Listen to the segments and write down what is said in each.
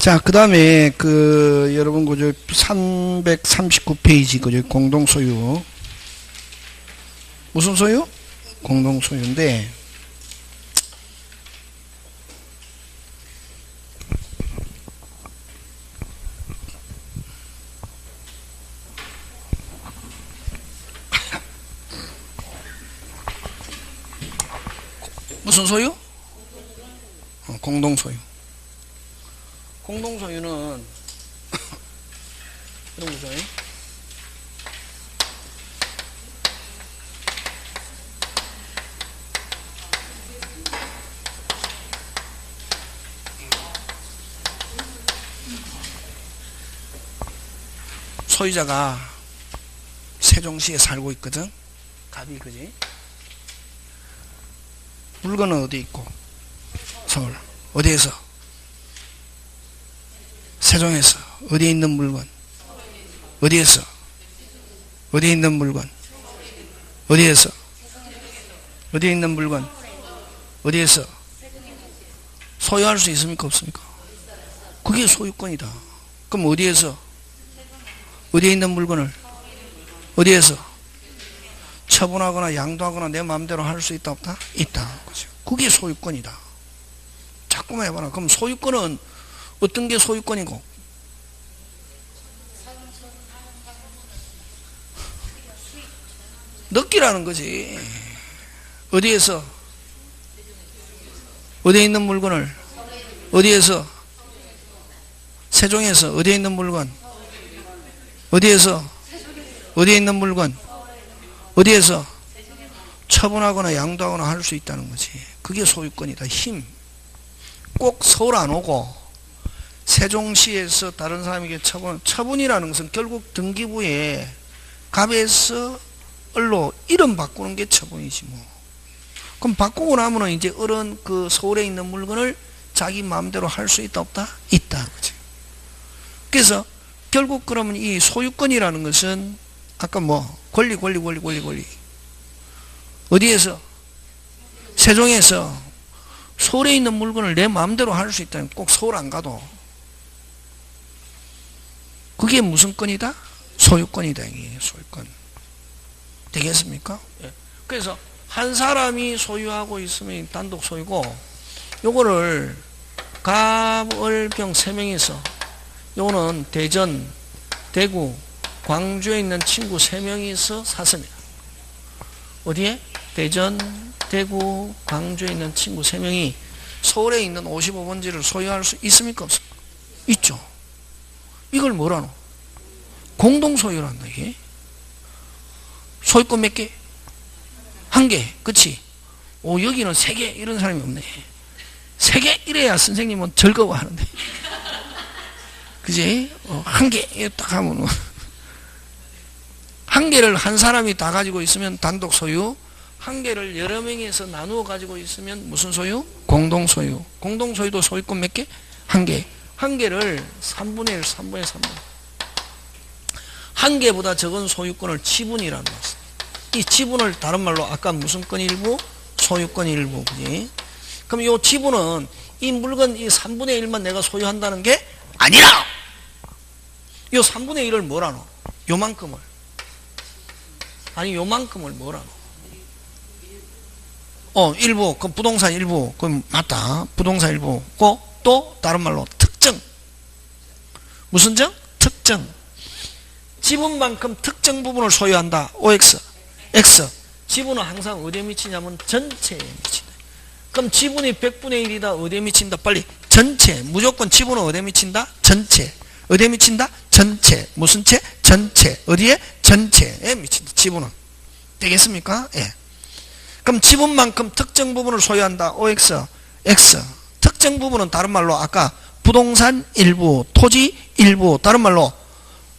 자, 그 다음에 여러분 그저 339페이지 그저 공동소유. 무슨 소유? 공동소유인데 무슨 소유? 공동소유. 공동소유는 이런 거죠. 소유자가 세종시에 살고 있거든. 갑이 그지? 물건은 어디 있고? 서울. 어디에서? 세종에서. 어디에 있는 물건? 어디에서? 어디에 있는 물건? 어디에서? 어디에 있는 물건? 어디에서? 소유할 수 있습니까? 없습니까? 그게 소유권이다. 그럼 어디에서? 어디에 있는 물건을? 어디에서? 처분하거나 양도하거나 내 마음대로 할 수 있다 없다? 있다. 그게 소유권이다. 자꾸만 해봐라. 그럼 소유권은 어떤 게 소유권이고? 느끼라는 거지. 어디에서? 어디에 있는 물건을? 어디에서? 세종에서. 어디에 있는 물건? 어디에서? 어디에 있는 물건? 어디에서? 처분하거나 양도하거나 할 수 있다는 거지. 그게 소유권이다. 힘. 꼭 서울 안 오고 세종시에서 다른 사람에게 처분이라는 것은 결국 등기부에 갑에서 을로 이름 바꾸는 게 처분이지 뭐. 그럼 바꾸고 나면은 이제 을은 그 서울에 있는 물건을 자기 마음대로 할 수 있다 없다? 있다. 그치? 그래서 결국 그러면 이 소유권이라는 것은 아까 뭐 권리 어디에서? 세종에서 서울에 있는 물건을 내 마음대로 할 수 있다면 꼭 서울 안 가도 그게 무슨 권이다? 소유권이다. 이게 소유권. 되겠습니까? 예. 그래서 한 사람이 소유하고 있으면 단독 소유고 요거를 갑을병 3명이서 요거는 대전, 대구, 광주에 있는 친구 3명이서 샀습니다. 어디에? 대전, 대구, 광주에 있는 친구 3명이 서울에 있는 55번지를 소유할 수 있습니까? 없습니까? 있죠. 이걸 뭐라노? 공동소유란다. 이게 소유권 몇 개? 1개. 그치? 오, 여기는 3개 이런 사람이 없네. 3개 이래야 선생님은 즐거워하는데 그지? 1개 딱 하면 1개를 한 사람이 다 가지고 있으면 단독 소유, 1개를 여러 명에서 나누어 가지고 있으면 무슨 소유? 공동 소유. 공동 소유도 소유권 몇 개? 1개. 1개를 3분의 1, 3분의 3분. 1개보다 적은 소유권을 지분이라는 것입니다. 이 지분을 다른 말로 아까 무슨 권 일부? 소유권 일부. 그지? 그럼 이 지분은 이 물건 이 3분의 1만 내가 소유한다는 게 아니라 이 3분의 1을 뭐라노? 요만큼을. 아니 요만큼을 뭐라노? 일부. 그럼 부동산 일부. 그럼 맞다. 부동산 일부. 또 다른 말로 특정. 무슨 정? 특정. 지분만큼 특정 부분을 소유한다. OX. X. 지분은 항상 어디에 미치냐면 전체에 미친다. 그럼 지분이 100분의 1이다. 어디에 미친다? 빨리. 전체. 무조건 지분은 어디에 미친다? 전체. 어디에 미친다? 전체. 무슨 체? 전체. 어디에? 전체에 미친다. 지분은. 되겠습니까? 예. 그럼 지분만큼 특정 부분을 소유한다. OX. X. 특정 부분은 다른 말로 아까 부동산 일부, 토지 일부, 다른 말로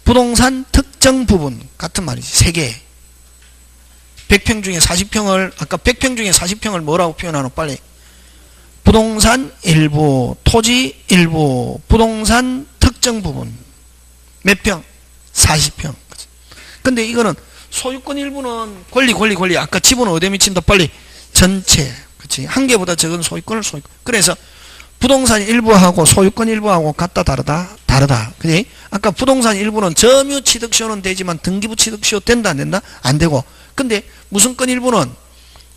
부동산 특정 부분 같은 말이지. 3개. 100평 중에 40평을 아까 100평 중에 40평을 뭐라고 표현하노? 빨리. 부동산 일부, 토지 일부, 부동산 특정 부분. 몇 평? 40평. 근데 이거는 소유권 일부는 권리. 아까 지분은 어디에 미친다? 빨리. 전체. 그치? 1개보다 적은 소유권을 소유권. 그래서 부동산 일부하고 소유권 일부하고 같다 다르다? 다르다. 그지? 아까 부동산 일부는 점유 취득시효는 되지만 등기부 취득시효 된다 안 된다? 안 되고. 근데 무슨권 일부는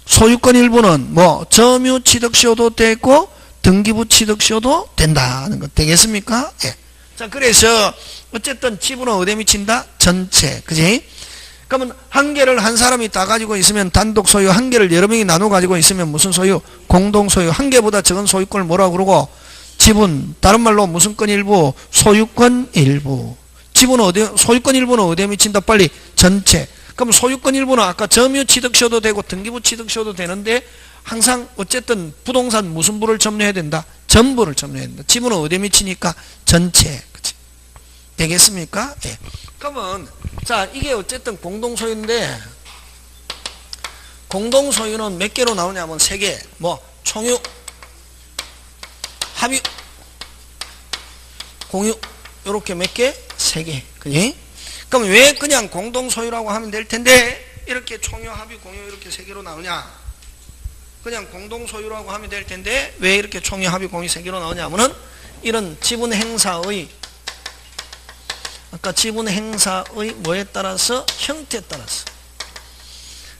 소유권 일부는 뭐 점유 취득시효도 되고 등기부 취득시효도 된다는 거 되겠습니까? 예. 자, 그래서 어쨌든 지분은 어디에 미친다? 전체. 그지? 그러면 한 개를 한 사람이 다 가지고 있으면 단독 소유, 한 개를 여러 명이 나눠 가지고 있으면 무슨 소유? 공동 소유. 한 개보다 적은 소유권을 뭐라고 그러고? 지분. 다른 말로 무슨 권 일부? 소유권 일부. 지분은 어디, 소유권 일부는 어디에 미친다? 빨리 전체. 그럼 소유권 일부는 아까 점유 취득시효도 되고 등기부 취득시효도 되는데 항상 어쨌든 부동산 무슨 부를 점유해야 된다? 전부를 점유해야 된다. 지분은 어디에 미치니까? 전체. 그치? 되겠습니까? 예. 그러면 자, 이게 어쨌든 공동소유인데 공동소유는 몇 개로 나오냐면 3개. 뭐 총유, 합유, 공유 요렇게 몇 개? 3개. 그지? 그럼 왜 그냥 공동소유라고 하면 될 텐데 이렇게 총유, 합유, 공유 이렇게 3개로 나오냐? 그냥 공동소유라고 하면 될 텐데 왜 이렇게 총유, 합유, 공유 3개로 나오냐면은 이런 지분 행사의 아까 지분 행사의 뭐에 따라서? 형태에 따라서.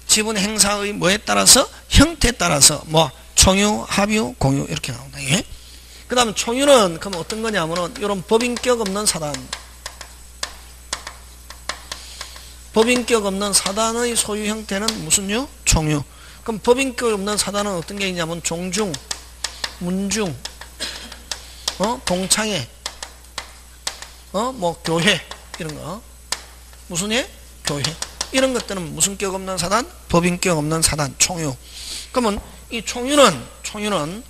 지분 행사의 뭐에 따라서? 형태에 따라서. 뭐, 총유, 합유, 공유, 이렇게 나온다. 예? 그 다음 총유는, 그럼 어떤 거냐면은, 이런 법인격 없는 사단. 법인격 없는 사단의 소유 형태는 무슨 유? 총유. 그럼 법인격 없는 사단은 어떤 게 있냐면, 종중, 문중, 동창회, 뭐 교회 이런 거 무슨 예? 교회 이런 것들은 무슨 격 없는 사단? 법인격 없는 사단 총유. 그러면 이 총유는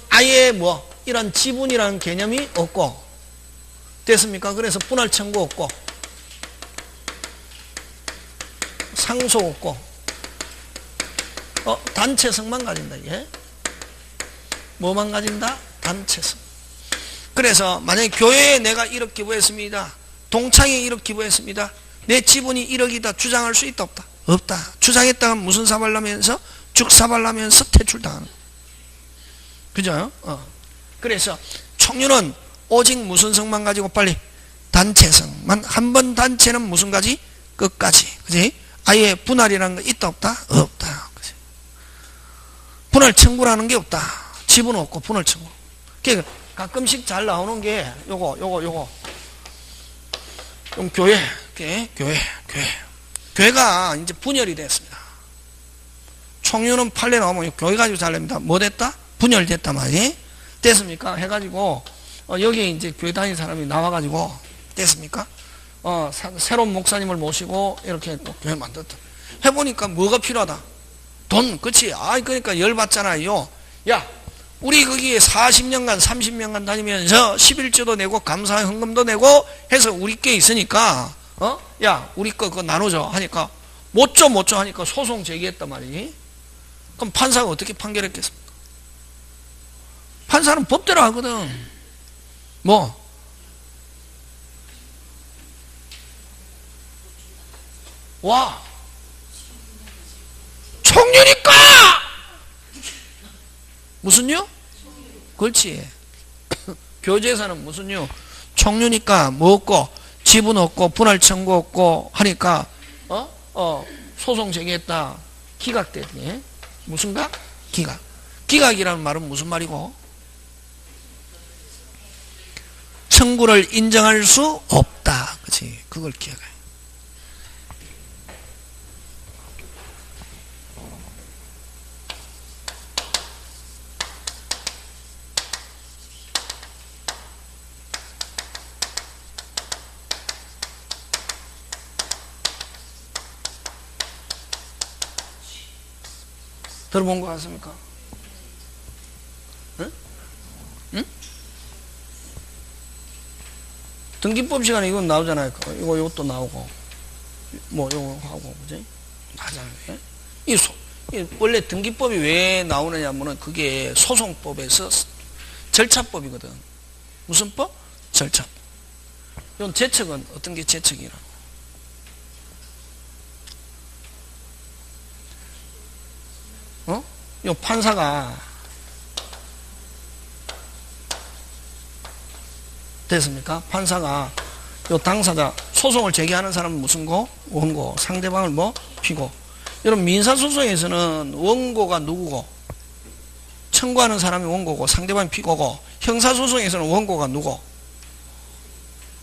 아예 뭐 이런 지분이라는 개념이 없고 됐습니까? 그래서 분할 청구 없고 상속 없고 단체성만 가진다. 이게 뭐만 가진다? 단체성. 그래서 만약에 교회에 내가 1억 기부했습니다. 동창에 1억 기부했습니다. 내 지분이 1억이다 주장할 수 있다 없다? 없다. 주장했다가 무슨 사발라면서? 죽사발라면서 퇴출당하는. 그죠? 그래서 총유는 오직 무슨 성만 가지고 빨리 단체성만. 한 번 단체는 무슨 가지? 끝까지. 그지? 아예 분할이라는 거 있다 없다? 없다. 그지? 분할 청구라는 게 없다. 지분 없고 분할 청구. 그러니까 가끔씩 잘 나오는 게 요거 좀 교회가 이제 분열이 됐습니다. 총유는 판례 나오면 교회 가지고 잘 냅니다. 뭐 됐다? 분열됐단 말이에요. 됐습니까? 해가지고 여기 이제 교회 다니는 사람이 나와가지고 됐습니까? 새로운 목사님을 모시고 이렇게 또 교회 만들었다. 해보니까 뭐가 필요하다? 돈, 그치? 그러니까 열받잖아요. 야, 우리 거기에 40년간 30년간 다니면서 11조도 내고 감사 헌금도 내고 해서 우리 께 있으니까 야 우리 거 그거 나눠줘 하니까 못 줘 하니까 소송 제기했단 말이지. 그럼 판사가 어떻게 판결했겠습니까? 판사는 법대로 하거든. 뭐 와 총유니까 무슨 유? 그렇지. 교제사는 무슨 유? 총유니까 뭐 없고 지분 없고 분할 청구 없고 하니까 소송 제기했다. 기각됐니? 무슨 각? 기각. 기각이라는 말은 무슨 말이고? 청구를 인정할 수 없다. 그렇지. 그걸 기억해. 들어본 거 같습니까? 응? 응? 등기법 시간에 이건 나오잖아요. 이것도 나오고, 뭐, 이거 하고, 그지? 맞아요. 이 원래 등기법이 왜 나오느냐면은 그게 소송법에서 절차법이거든. 무슨 법? 절차법. 이건 제척은 어떤 게 제척이라고? 요 판사가 됐습니까? 판사가 요 당사자 소송을 제기하는 사람은 무슨 고? 원고. 상대방을 뭐? 피고. 여러분 민사소송에서는 원고가 누구고? 청구하는 사람이 원고고 상대방이 피고고. 형사소송에서는 원고가 누구?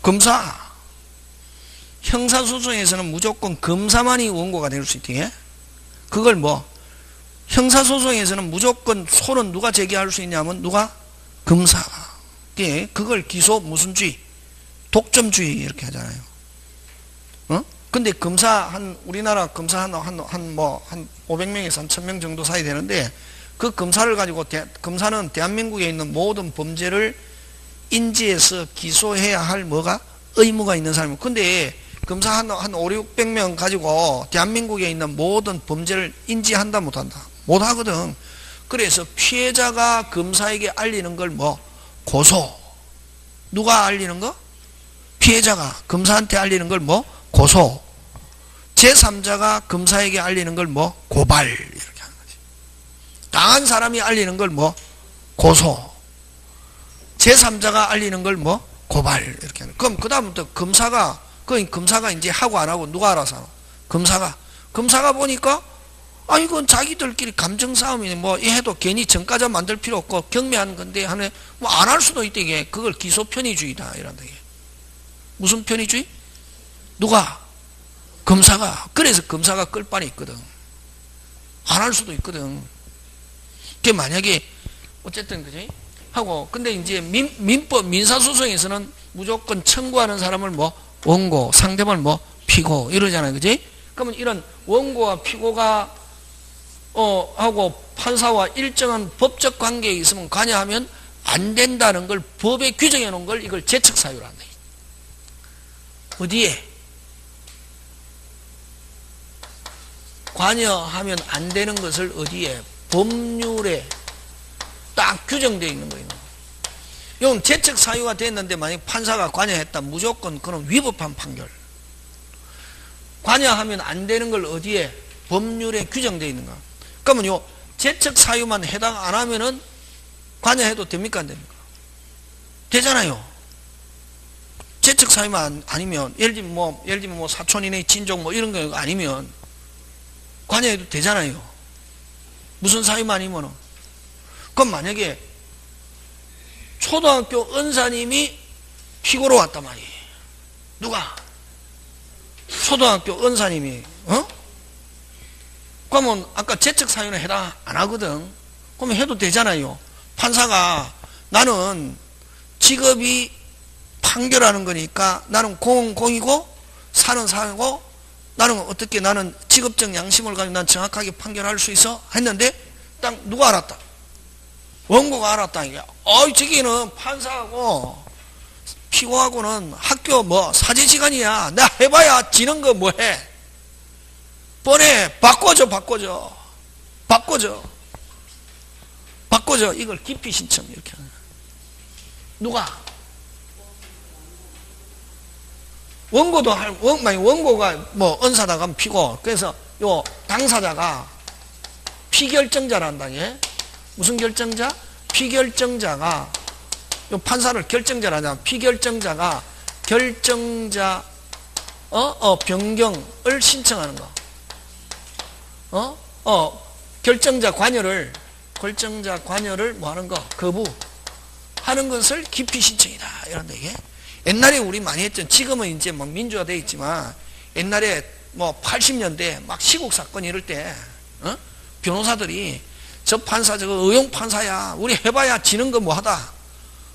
검사. 형사소송에서는 무조건 검사만이 원고가 될 수 있대. 그걸 뭐? 형사소송에서는 무조건 소는 누가 제기할 수 있냐면 누가? 검사가. 그걸 기소 무슨 주의? 독점주의 이렇게 하잖아요. 근데 검사 우리나라 검사 한 500명에서 한 1000명 정도 사이 되는데 그 검사를 가지고 검사는 대한민국에 있는 모든 범죄를 인지해서 기소해야 할 뭐가? 의무가 있는 사람이고. 근데 검사 한 5, 600명 가지고 대한민국에 있는 모든 범죄를 인지한다 못한다? 못하거든. 그래서 피해자가 검사에게 알리는 걸 뭐? 고소. 누가 알리는 거? 피해자가 검사한테 알리는 걸 뭐? 고소. 제3자가 검사에게 알리는 걸 뭐? 고발. 이렇게 하는 거지. 당한 사람이 알리는 걸 뭐? 고소. 제3자가 알리는 걸 뭐? 고발. 이렇게 하는. 그럼 그 다음부터 검사가 이제 하고 안 하고 누가 알아서 하노? 검사가 보니까 이건 자기들끼리 감정 싸움이네. 뭐 해도 괜히 전과자 만들 필요 없고 경매하는 건데 하네. 뭐 안 할 수도 있대. 이게 그걸 기소 편의주의다 이란다. 이게 무슨 편의주의? 누가? 검사가. 그래서 검사가 끌 바이 있거든. 안 할 수도 있거든. 그게 만약에 어쨌든 그지? 하고 근데 이제 민사소송에서는 무조건 청구하는 사람을 뭐 원고, 상대방을 뭐 피고 이러잖아요. 그지? 그러면 이런 원고와 피고가 하고 판사와 일정한 법적 관계에 있으면 관여하면 안 된다는 걸 법에 규정해 놓은 걸 이걸 제척사유로 한다. 어디에? 관여하면 안 되는 것을 어디에? 법률에 딱 규정되어 있는 거예요. 이건 제척사유가 됐는데 만약 판사가 관여했다 무조건 그런 위법한 판결. 관여하면 안 되는 걸 어디에? 법률에 규정되어 있는가? 그러면 요 제척사유만 해당 안 하면은 관여해도 됩니까 안 됩니까? 되잖아요. 제척사유만 아니면 예를 들면 뭐 사촌이네 친족 뭐 이런 거 아니면 관여해도 되잖아요. 무슨 사유만 아니면은. 그럼 만약에 초등학교 은사님이 피고로 왔단 말이에요. 누가? 초등학교 은사님이 그러면 아까 제척사유는 해당 안 하거든. 그러면 해도 되잖아요. 판사가 나는 직업이 판결하는 거니까 나는 공이고 사는 사고 나는 어떻게 나는 직업적 양심을 가지고 난 정확하게 판결할 수 있어? 했는데 딱 누가 알았다? 원고가 알았다. 이게 저기는 판사하고 피고하고는 학교 뭐 사제 시간이야. 나 해봐야 지는 거 뭐해? 뻔해. 바꿔줘. 이걸 기피 신청 이렇게 하는 거야. 누가? 원고도 원고가 뭐 은사다 가면 피고. 그래서 요 당사자가 피결정자란다. 예? 무슨 결정자? 피결정자가 요 판사를 결정자라잖아. 피결정자가 결정자 변경을 신청하는 거. 결정자 관여를 뭐 하는 거? 거부하는 것을 기피 신청이다. 이런데 이게 옛날에 우리 많이 했죠. 지금은 이제 막 민주화되어 있지만 옛날에 뭐 80년대 막 시국 사건 이럴 때 변호사들이 저 판사 저거 의용 판사야. 우리 해봐야 지는 거 뭐하다.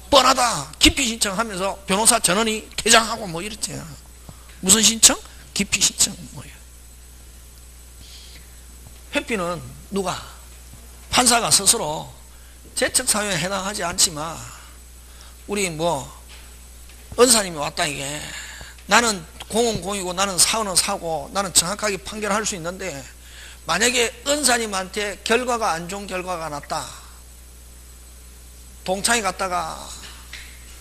뻔하다. 기피 신청하면서 변호사 전원이 개장하고 뭐 이랬지. 무슨 신청? 기피 신청. 뭐예요? 회피는 누가? 판사가 스스로 제척사유에 해당하지 않지만 우리 뭐 은사님이 왔다 이게 나는 공은 공이고 나는 사원은 사고 나는 정확하게 판결할 수 있는데 만약에 은사님한테 결과가 안 좋은 결과가 났다. 동창이 갔다가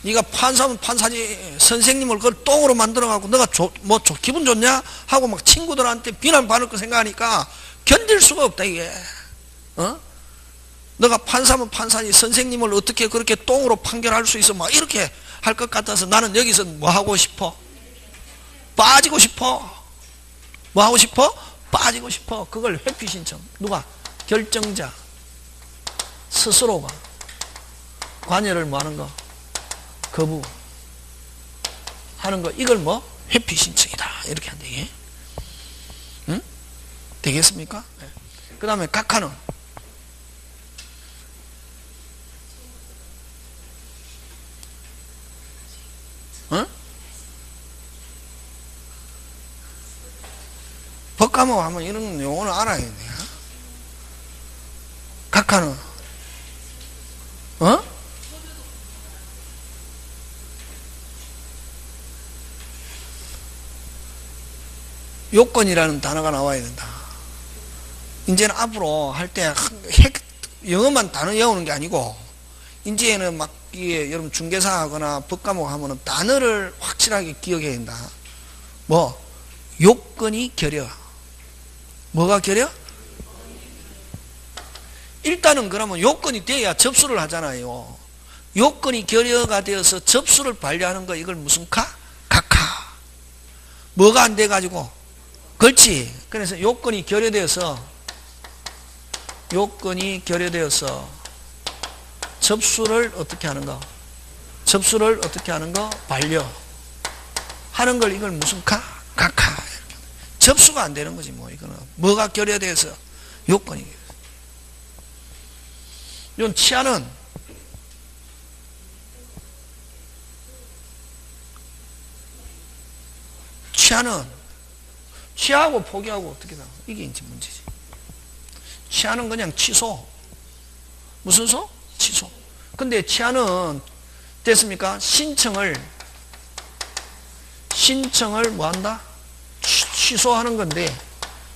네가 판사면 판사지 선생님을 그걸 똥으로 만들어갖고 너가 기분 좋냐? 하고 막 친구들한테 비난받을 거 생각하니까 견딜 수가 없다 이게. 너가 판사면 판사니 선생님을 어떻게 그렇게 똥으로 판결할 수 있어? 막 이렇게 할 것 같아서 나는 여기서 뭐 하고 싶어? 빠지고 싶어. 뭐 하고 싶어? 빠지고 싶어. 그걸 회피 신청. 누가? 결정자 스스로가 관여를 뭐 하는 거? 거부 하는 거. 이걸 뭐? 회피 신청이다. 이렇게 한대. 이게. 응? 되겠습니까? 네. 그 다음에 각하는 어? 법과목 하면 이런 용어를 알아야 돼. 각하는 어? 요건이라는 단어가 나와야 된다. 이제는 앞으로 할 때 영어만 단어 외우는 게 아니고 이제는 막 이게 여러분 중개사 하거나 법과목 하면은 단어를 확실하게 기억해야 된다. 뭐 요건이 결여. 뭐가 결여? 일단은 그러면 요건이 돼야 접수를 하잖아요. 요건이 결여가 되어서 접수를 반려하는 거 이걸 무슨 카? 각하. 뭐가 안 돼가지고? 그렇지. 그래서 요건이 결여되어서 접수를 어떻게 하는 거? 접수를 어떻게 하는 거? 반려하는 걸 이걸 무슨 카? 각하. 접수가 안 되는 거지 뭐 이거는. 뭐가 결여돼서? 요건이. 이건 치아는 취하고 포기하고 어떻게 다 이게 이제 문제지. 취하는 그냥 취소. 무슨 소? 취소. 근데 취하는 됐습니까? 신청을 뭐 한다? 취소하는 건데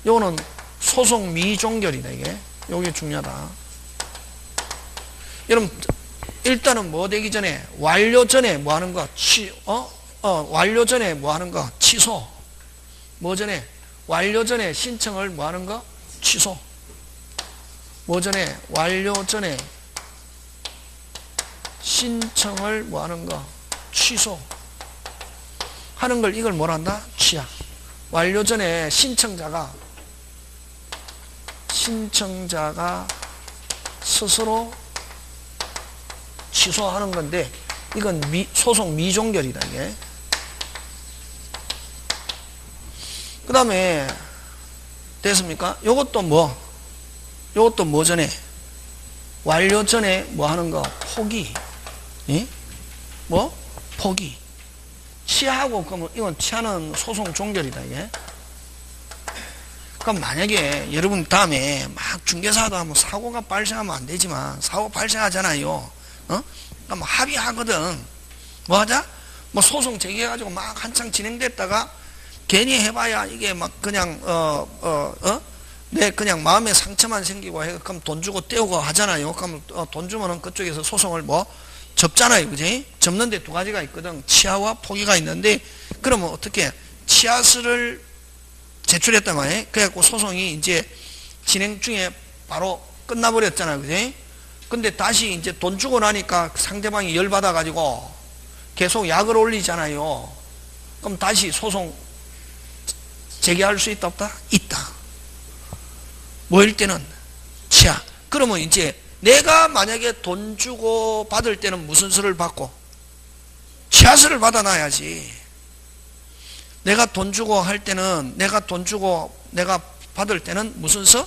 요거는 소송 미종결이다. 이게 요게 중요하다. 여러분 일단은 뭐 되기 전에 완료 전에 뭐 하는 거? 완료 전에 뭐 하는 거? 취소. 뭐 전에? 완료 전에 신청을 뭐 하는 거? 취소. 뭐 전에? 완료 전에 신청을 뭐 하는 거? 취소. 하는 걸 이걸 뭐라 한다? 취하. 완료 전에 신청자가 스스로 취소하는 건데 이건 소송 미종결이다. 이게. 그 다음에 됐습니까? 요것도 뭐 전에 완료 전에 뭐 하는 거? 포기. 예? 뭐? 포기. 취하고 그러면 이건 취하는 소송 종결이다. 이게. 그럼 만약에 여러분 다음에 막 중개사도 하면 사고가 발생하면 안 되지만 사고 발생하잖아요. 그럼 합의하거든. 뭐 하자? 뭐 소송 제기해가지고 막 한창 진행됐다가 괜히 해봐야 이게 막 그냥 내 그냥 마음에 상처만 생기고 해. 그럼 돈 주고 떼우고 하잖아요. 그럼 돈 주면은 그쪽에서 소송을 뭐 접잖아요. 그지? 접는데 두 가지가 있거든. 취하와 포기가 있는데 그러면 어떻게 취하서를 제출했단 말이에요. 그래갖고 소송이 이제 진행 중에 바로 끝나버렸잖아요. 그지? 근데 다시 이제 돈 주고 나니까 상대방이 열받아가지고 계속 약을 올리잖아요. 그럼 다시 소송 제기할 수 있다 없다? 있다. 뭐일 때는 취하. 그러면 이제 내가 만약에 돈 주고 받을 때는 무슨 수를 받고? 취하서를 받아놔야지. 내가 돈 주고 할 때는 내가 받을 때는 무슨 수?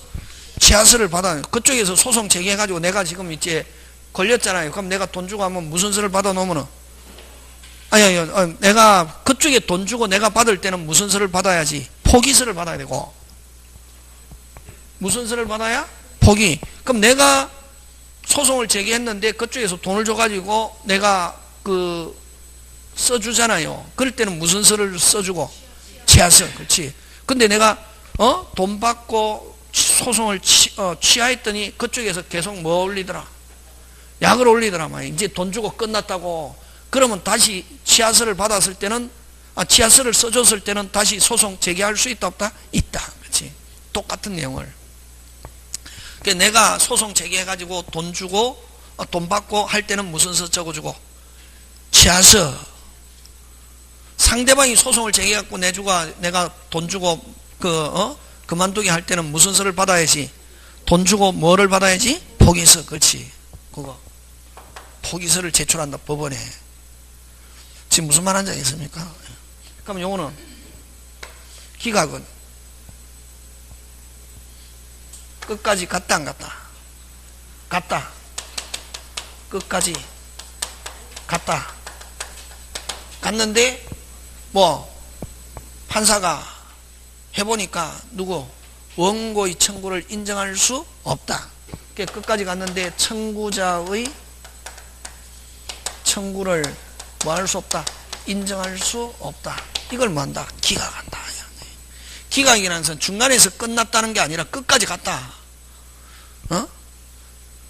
취하서를 받아. 그쪽에서 소송 제기해가지고 내가 지금 이제 걸렸잖아요. 그럼 내가 돈 주고 하면 무슨 수를 받아 놓으면은 내가 그쪽에 돈 주고 내가 받을 때는 무슨 수를 받아야지? 포기서를 받아야 되고. 무슨 수를 받아야? 포기. 그럼 내가 소송을 제기했는데 그쪽에서 돈을 줘가지고 내가 써주잖아요. 그럴 때는 무슨 수를 써주고? 취하서. 그렇지. 근데 내가 돈 받고 소송을 취하했더니 그쪽에서 계속 뭐 올리더라? 약을 올리더라 말이야. 이제 돈 주고 끝났다고. 그러면 다시 취하서를 받았을 때는 취하서를 써줬을 때는 다시 소송 제기할 수 있다 없다? 있다. 그렇지. 똑같은 내용을. 내가 소송 제기해가지고 돈 주고 돈 받고 할 때는 무슨 서 적어주고 취하서. 상대방이 소송을 제기해갖고 내가 돈 주고 그만두게 할 때는 무슨 서를 받아야지? 돈 주고 뭐를 받아야지? 포기서. 그렇지. 그거 포기서를 제출한다 법원에. 지금 무슨 말 한지 알겠습니까? 그럼 요거는 기각은 끝까지 갔다 안 갔다? 갔다. 끝까지 갔다. 갔는데 판사가 해보니까 원고의 청구를 인정할 수 없다. 끝까지 갔는데 청구자의 청구를 할 수 없다. 인정할 수 없다. 이걸 뭐한다? 기각한다. 기각이라는 것은 중간에서 끝났다는 게 아니라 끝까지 갔다.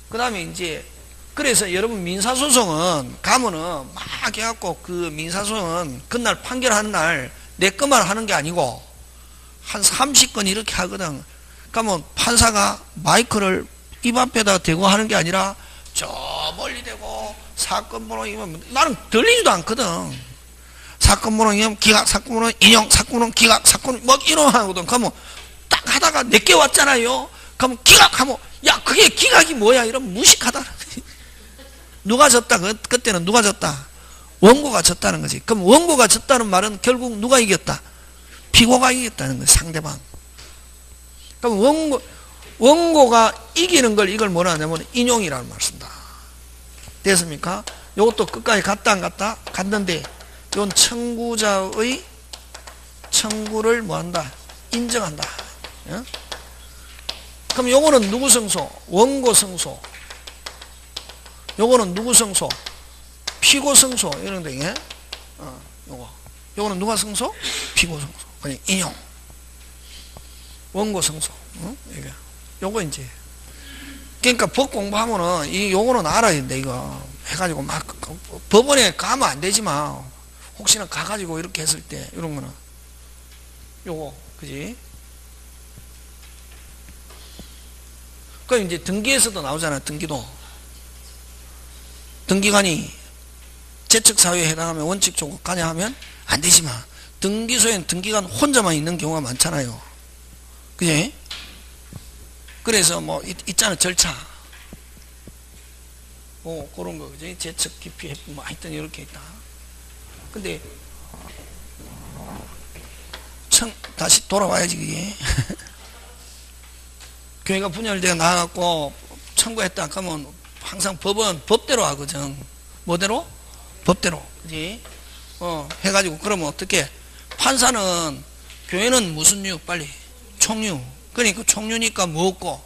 그 다음에 이제 그래서 여러분 민사소송은 가면은 막 해갖고 그 민사소송은 그날 판결하는 날 내 것만 하는 게 아니고 한 30건 이렇게 하거든. 그러면 판사가 마이크를 입 앞에다 대고 하는 게 아니라 저 멀리 대고 사건 번호 이면 나는 들리지도 않거든. 사건 번호 이면 기각, 사건 번호 인용, 사건 번호 기각, 사건 이런 하거든. 그러면 딱 하다가 내게 왔잖아요. 그러면 기각하면 야 그게 기각이 뭐야 이러면 무식하다. 누가 졌다? 그때는 누가 졌다? 원고가 졌다는 거지. 그럼 원고가 졌다는 말은 결국 누가 이겼다? 피고가 이겼다는 거지. 상대방. 그럼 원고가 이기는 걸 이걸 뭐라 하냐면 인용이라는 말 쓴다. 됐습니까? 이것도 끝까지 갔다 안 갔다? 갔는데 이건 청구자의 청구를 뭐한다? 인정한다. 그럼 요거는 누구 승소? 원고 승소. 요거는 누구 승소? 피고 승소. 이런 데, 요거는 누가 승소? 피고 승소. 그냥 인용. 원고 승소. 이게. 요거 이제. 그러니까 법 공부하면은, 요거는 알아야 된다, 이거. 해가지고 막, 법원에 가면 안 되지만, 혹시나 가가지고 이렇게 했을 때, 이런 거는. 요거, 그지? 그럼 이제 등기에서도 나오잖아, 등기도. 등기관이 재척사유에 해당하면 원칙 조건가냐 하면 안 되지만 등기소에는 등기관 혼자만 있는 경우가 많잖아요. 그지? 그래서 있잖아 절차. 그런 거 그지? 재척 기피 뭐 하여튼 이렇게 있다. 근데 다시 돌아와야지 그게. 교회가 분열되어 나와갖고 청구했다 하면 항상 법은 법대로 하거든. 뭐대로? 법대로. 그지? 해가지고 그러면 어떻게? 판사는 교회는 무슨 유? 빨리. 총유. 그러니까 총유니까 뭐 없고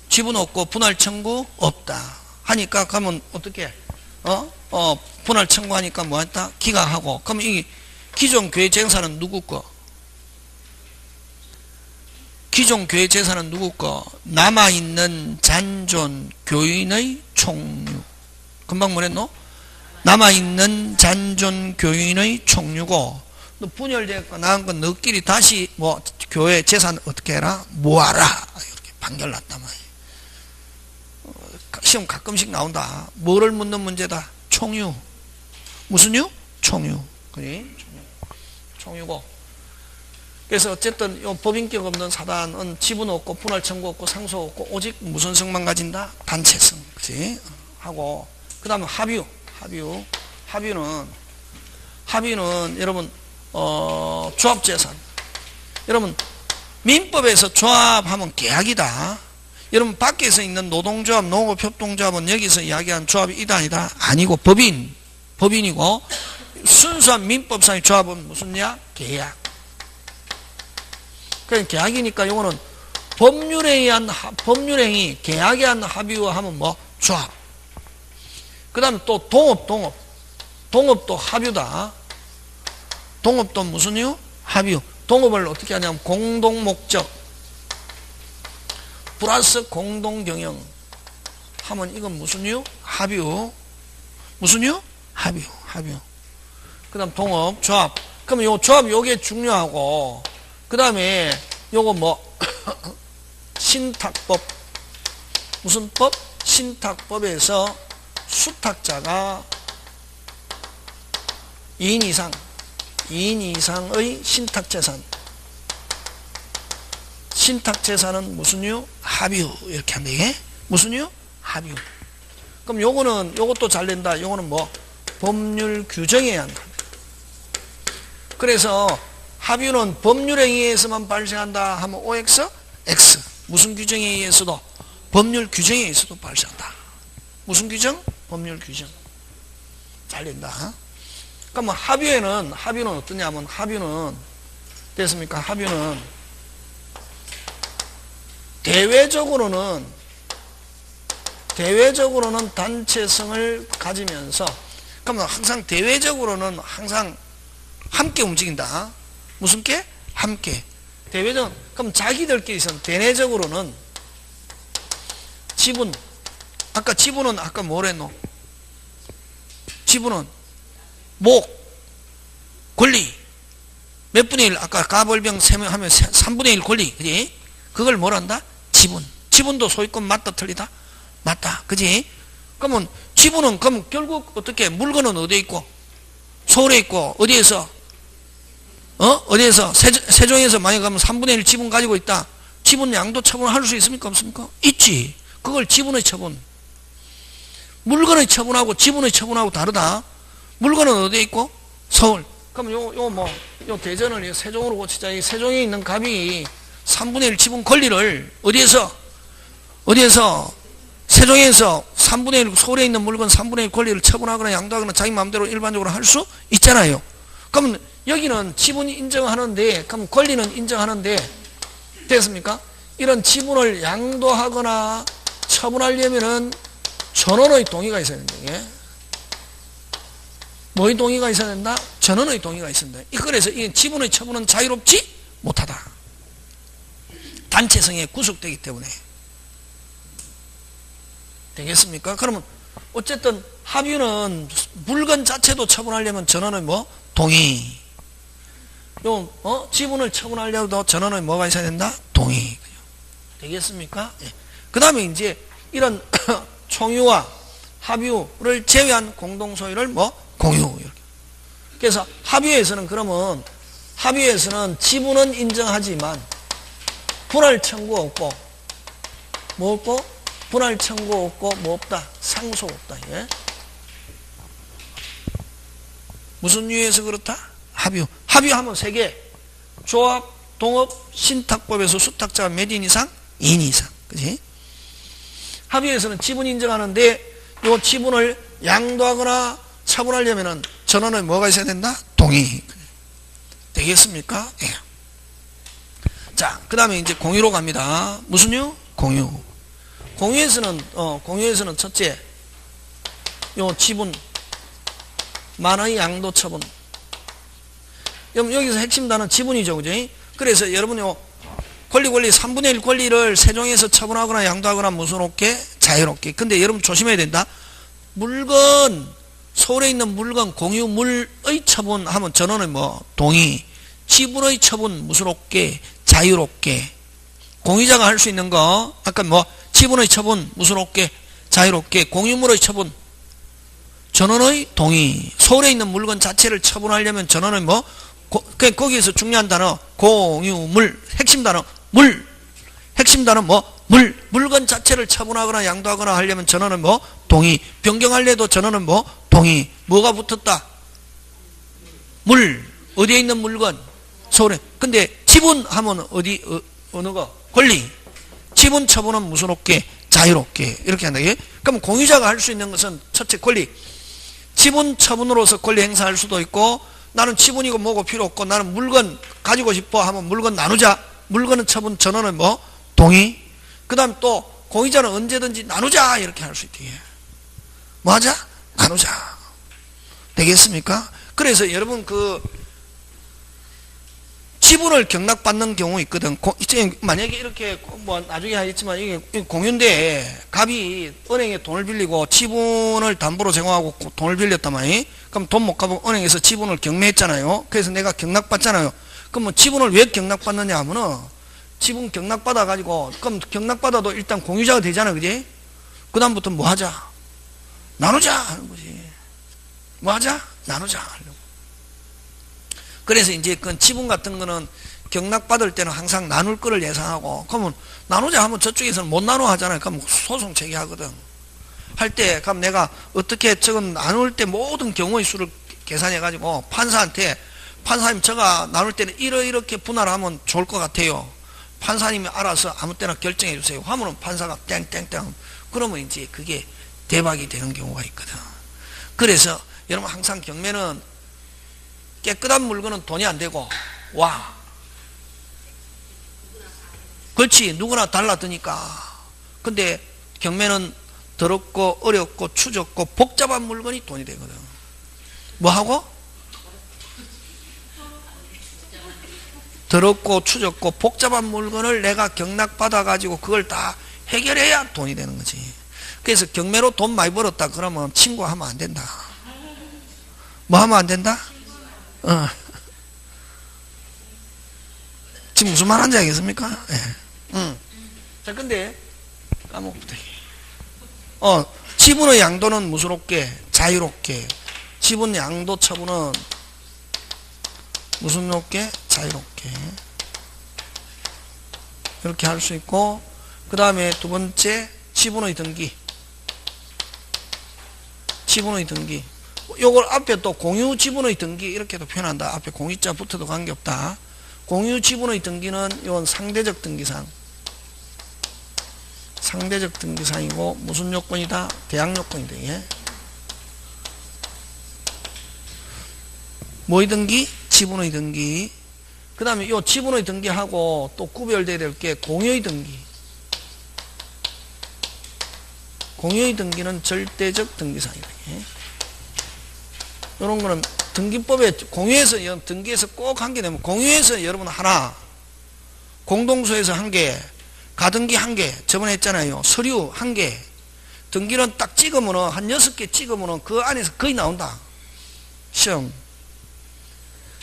지분 없고 분할 청구 없다. 하니까 그러면 어떻게? 분할 청구하니까 뭐 했다? 기각하고. 그럼 이 기존 교회 재산은 누구 거? 기존 교회 재산은 누구 거? 남아있는 잔존 교인의 총유. 금방 뭐랬노? 남아있는 잔존 교인의 총유고, 너 분열되었고 나은 건 너끼리 다시 교회 재산 어떻게 해라? 모아라. 이렇게 판결 났단 말이야. 시험 가끔씩 나온다. 뭐를 묻는 문제다? 총유. 무슨 유? 총유. 그래? 총유고. 그래서 어쨌든 이 법인격 없는 사단은 지분 없고 분할 청구 없고 상소 없고 오직 무슨 성만 가진다? 단체성. 그치? 하고 그 다음에 합유는 여러분 조합재산. 여러분 민법에서 조합하면 계약이다. 여러분 밖에서 있는 노동조합, 농업협동조합은 여기서 이야기한 조합이 이다 아니다? 아니고 법인이고 순수한 민법상의 조합은 무슨냐? 계약. 그러니까 계약이니까 이거는 법률행위, 계약에 의한 합의와 하면 조합. 그 다음에 또 동업도 합유다. 동업도 무슨 유? 합유. 동업을 어떻게 하냐면 공동목적 플러스 공동경영 하면 이건 무슨 유? 합유. 무슨 유? 합유. 그 다음 동업, 조합. 그러면 요 조합 요게 중요하고 그 다음에 요거 신탁법 무슨 법? 신탁법에서 수탁자가 2인 이상의 신탁재산. 신탁재산은 무슨 유? 합유. 이렇게 하면 되게. 무슨 유? 합유. 그럼 요것도 잘 된다. 요거는 뭐? 법률 규정에 의한 겁니다. 그래서 합유는 법률에 의해서만 발생한다 하면 OX, X. 무슨 규정에 의해서도? 법률 규정에 의해서도 발생한다. 무슨 규정? 법률 규정. 잘 된다. 그러면 합유는 어떠냐면, 합유는, 됐습니까? 합유는, 대외적으로는 단체성을 가지면서, 그러면 항상 대외적으로는 항상 함께 움직인다. 무슨 게? 함께. 대외적, 그럼 자기들끼리 있으면 대내적으로는 지분, 지분은 아까 뭐랬노? 지분은 목, 권리, 몇 분의 1, 아까 가벌병 3명 하면 3분의 1 권리, 그지? 그걸 뭐란다? 지분. 지분도 소유권 맞다, 틀리다? 맞다, 그지? 그러면 지분은, 그럼 결국 어떻게, 물건은 어디에 있고? 서울에 있고, 어디에서? 어디에서? 세종에서 만약 가면 3분의 1 지분 가지고 있다. 지분 양도 처분할 수 있습니까? 없습니까? 있지. 그걸 지분의 처분. 물건의 처분하고 지분의 처분하고 다르다. 물건은 어디에 있고? 서울. 그럼 요 대전을 세종으로 고치자. 이 세종에 있는 갑이 3분의 1 지분 권리를 어디에서? 세종에서 3분의 1, 서울에 있는 물건 3분의 1 권리를 처분하거나 양도하거나 자기 마음대로 일반적으로 할 수 있잖아요. 그러면 여기는 지분이 인정하는데, 그럼 권리는 인정하는데, 됐습니까? 이런 지분을 양도하거나 처분하려면은 전원의 동의가 있어야 된다. 예? 뭐의 동의가 있어야 된다? 전원의 동의가 있어야 된다. 그래서 이 지분의 처분은 자유롭지 못하다. 단체성에 구속되기 때문에. 되겠습니까? 그러면 어쨌든 합유는 물건 자체도 처분하려면 전원의 뭐? 동의. 지분을 처분하려도 전원의 뭐가 있어야 된다? 동의. 되겠습니까? 예. 그 다음에 이제 이런 총유와 합유를 제외한 공동소유를 뭐? 공유. 이렇게. 그래서 합유에서는 지분은 인정하지만 분할 청구 없고, 뭐 없고? 분할 청구 없고, 뭐 없다? 상속 없다. 예? 무슨 이유에서 그렇다? 합유하면 3개. 조합, 동업, 신탁법에서 수탁자가 몇 인 이상? 2인 이상. 그지? 합의에서는 지분 인정하는데 요 지분을 양도하거나 처분하려면은 전원의 뭐가 있어야 된다? 동의. 되겠습니까? 예. 자, 그 다음에 이제 공유로 갑니다. 무슨 유? 공유. 공유에서는 첫째, 요 지분, 만의 양도 처분. 여기서 핵심 단어는 지분이죠. 그지? 그래서 여러분 권리 3분의 1 권리를 세종에서 처분하거나 양도하거나 무슨 없게? 자유롭게. 근데 여러분 조심해야 된다. 물건, 서울에 있는 물건 공유물의 처분하면 전원의 뭐? 동의. 지분의 처분 무슨 없게? 자유롭게. 공유자가 할 수 있는 거 아까 뭐? 지분의 처분 무슨 없게? 자유롭게. 공유물의 처분 전원의 동의. 서울에 있는 물건 자체를 처분하려면 전원의 뭐? 거기에서 중요한 단어 공유물. 핵심 단어 물. 핵심 단어 뭐? 물건 자체를 처분하거나 양도하거나 하려면 전원은 뭐? 동의. 변경하려도 전원은 뭐? 동의. 뭐가 붙었다? 물. 어디에 있는 물건? 서울에. 근데 지분 하면 어느 거? 권리. 지분 처분은 무슨 없게? 자유롭게. 이렇게 한다. 그럼 공유자가 할 수 있는 것은 첫째 권리. 지분 처분으로서 권리 행사할 수도 있고, 나는 지분이고 뭐고 필요 없고 나는 물건 가지고 싶어 하면 물건 나누자. 물건은 처분, 전원은 뭐? 동의. 그 다음 또 공유자는 언제든지 나누자 이렇게 할 수 있대. 뭐 하자? 나누자. 되겠습니까? 그래서 여러분 지분을 경락받는 경우 있거든. 만약에 이렇게 뭐 나중에 하겠지만 이게 공유인데 갑이 은행에 돈을 빌리고 지분을 담보로 제공하고 돈을 빌렸단 말이에요. 그럼 돈 못 갚으면 은행에서 지분을 경매했잖아요. 그래서 내가 경락받잖아요. 그럼 뭐 지분을 왜 경락받느냐 하면은 지분 경락받아 가지고 그럼 경락받아도 일단 공유자가 되잖아. 그지? 그 다음부터 뭐 하자? 나누자 하는 거지. 뭐 하자? 나누자 하려고. 그래서 이제 그 지분 같은 거는 경락받을 때는 항상 나눌 거를 예상하고, 그러면 나누자 하면 저쪽에서는 못 나누어 하잖아요. 그럼 소송 제기하거든. 할 때, 그럼 내가 어떻게 저건 나눌 때 모든 경우의 수를 계산해가지고 판사한테, 판사님 제가 나눌 때는 이렇게 분할하면 좋을 것 같아요. 판사님이 알아서 아무 때나 결정해 주세요. 하면은 판사가 땡땡땡. 그러면 이제 그게 대박이 되는 경우가 있거든. 그래서 여러분 항상 경매는 깨끗한 물건은 돈이 안 되고, 와. 그렇지. 누구나 달라드니까. 근데 경매는 더럽고 어렵고 추적고 복잡한 물건이 돈이 되거든. 뭐하고? 더럽고 추적고 복잡한 물건을 내가 경락받아가지고 그걸 다 해결해야 돈이 되는 거지. 그래서 경매로 돈 많이 벌었다 그러면 친구하면 안 된다. 뭐 하면 안 된다? 지금 무슨 말 하는지 알겠습니까? 예. 자, 근데 까먹었다. 지분의 양도는 무슨롭게? 자유롭게. 지분 양도 처분은 무슨 높게? 자유롭게. 이렇게 할 수 있고, 그 다음에 두 번째, 지분의 등기. 지분의 등기. 요걸 앞에 또 공유 지분의 등기 이렇게도 표현한다. 앞에 공유자 붙어도 관계없다. 공유 지분의 등기는 이건 상대적 등기상. 상대적 등기상이고 무슨 요건이다? 대항 요건이다. 예? 뭐의 등기? 지분의 등기. 그 다음에 이 지분의 등기하고 또 구별돼야 될 게 공유의 등기. 공유의 등기는 절대적 등기상이다. 예? 이런 거는 등기법에 공유에서 등기에서 꼭 한 개 되면 공유에서 여러분 하나, 공동소에서 한 개, 가등기 한 개, 저번에 했잖아요. 서류 한 개. 등기는 딱 찍으면은 한 6개 찍으면은 그 안에서 거의 나온다. 시험.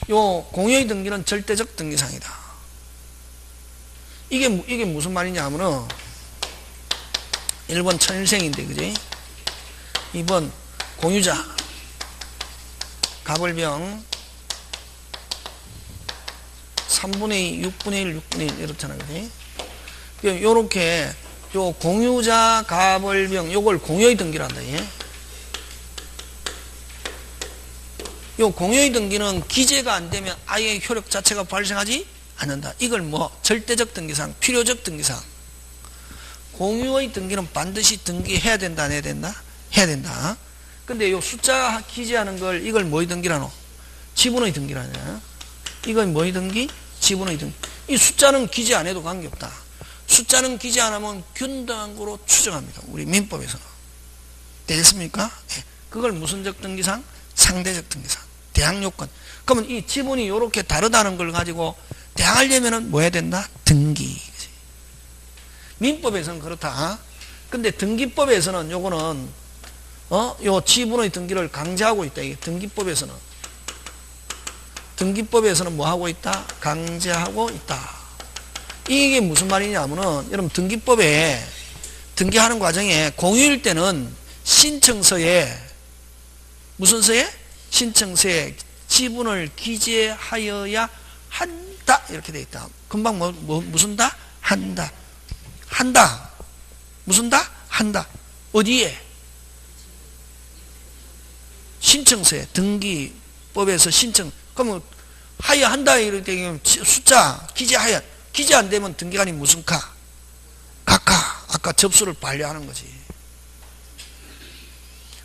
요 공유의 등기는 절대적 등기상이다. 이게 무슨 말이냐 하면은 1번 천일생인데, 그지? 2번 공유자 가벌병 3분의 2, 6분의 1, 6분의 1 이렇잖아요. 그지? 요렇게 요 공유자 가벌병 요걸 공유의 등기를 한다. 예? 요 공유의 등기는 기재가 안 되면 아예 효력 자체가 발생하지 않는다. 이걸 뭐 절대적 등기상, 필요적 등기상. 공유의 등기는 반드시 등기해야 된다, 안 해야 된다? 해야 된다. 근데 요 숫자 기재하는 걸 이걸 뭐의 등기라노? 지분의 등기라냐? 이걸 뭐의 등기? 지분의 등기. 이 숫자는 기재 안 해도 관계없다. 숫자는 기재 안 하면 균등으로 추정합니다. 우리 민법에서는. 되겠습니까? 네. 그걸 무슨적 등기상? 상대적 등기상. 대항 요건. 그러면 이 지분이 이렇게 다르다는 걸 가지고 대항하려면은 뭐 해야 된다? 등기. 민법에서는 그렇다. 근데 등기법에서는 요거는 요 지분의 등기를 강제하고 있다. 이게 등기법에서는. 등기법에서는 뭐 하고 있다? 강제하고 있다. 이게 무슨 말이냐면은 여러분 등기법에 등기하는 과정에 공유일 때는 신청서에 무슨 서에? 신청서에 지분을 기재하여야 한다 이렇게 되어 있다. 금방 무슨 다? 한다. 한다. 무슨 다? 한다. 어디에? 신청서에 등기법에서 신청. 그러면 하여 한다 이렇게 되면 숫자 기재하여. 기재 안 되면 등기관이 무슨 카? 각하. 아까 접수를 반려하는 거지.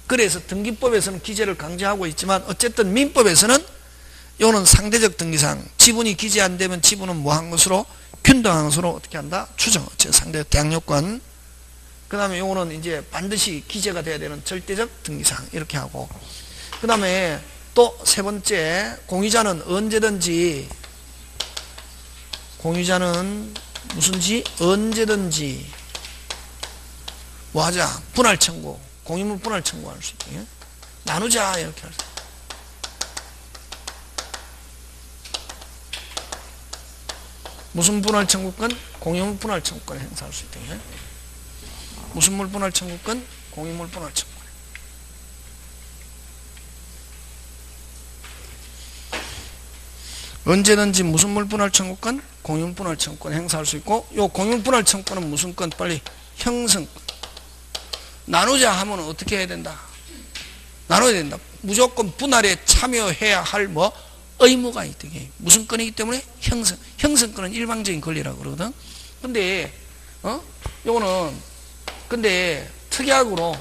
그래서 등기법에서는 기재를 강제하고 있지만 어쨌든 민법에서는 요는 상대적 등기상 지분이 기재 안 되면 지분은 뭐한 것으로? 균등한 것으로 어떻게 한다? 추정. 상대적 대항요건. 그 다음에 요거는 이제 반드시 기재가 돼야 되는 절대적 등기상 이렇게 하고 그 다음에 또 세 번째 공유자는 언제든지 공유자는 무슨지? 언제든지 뭐 하자? 분할 청구. 공유물 분할 청구할 수 있다. 예? 나누자 이렇게 할 수 있다. 무슨 분할 청구권? 공유물 분할 청구권을 행사할 수 있다. 예? 무슨 물 분할 청구권? 공유물 분할 청구권. 언제든지 무슨 물 분할 청구권? 공유물 분할 청구권 행사할 수 있고, 요 공유물 분할 청구권은 무슨 권? 빨리 형성권. 나누자 하면 어떻게 해야 된다? 나눠야 된다. 무조건 분할에 참여해야 할 뭐 의무가 있다. 무슨 건이기 때문에 형성권은 일방적인 권리라고 그러거든. 근데 요거는 근데 특약으로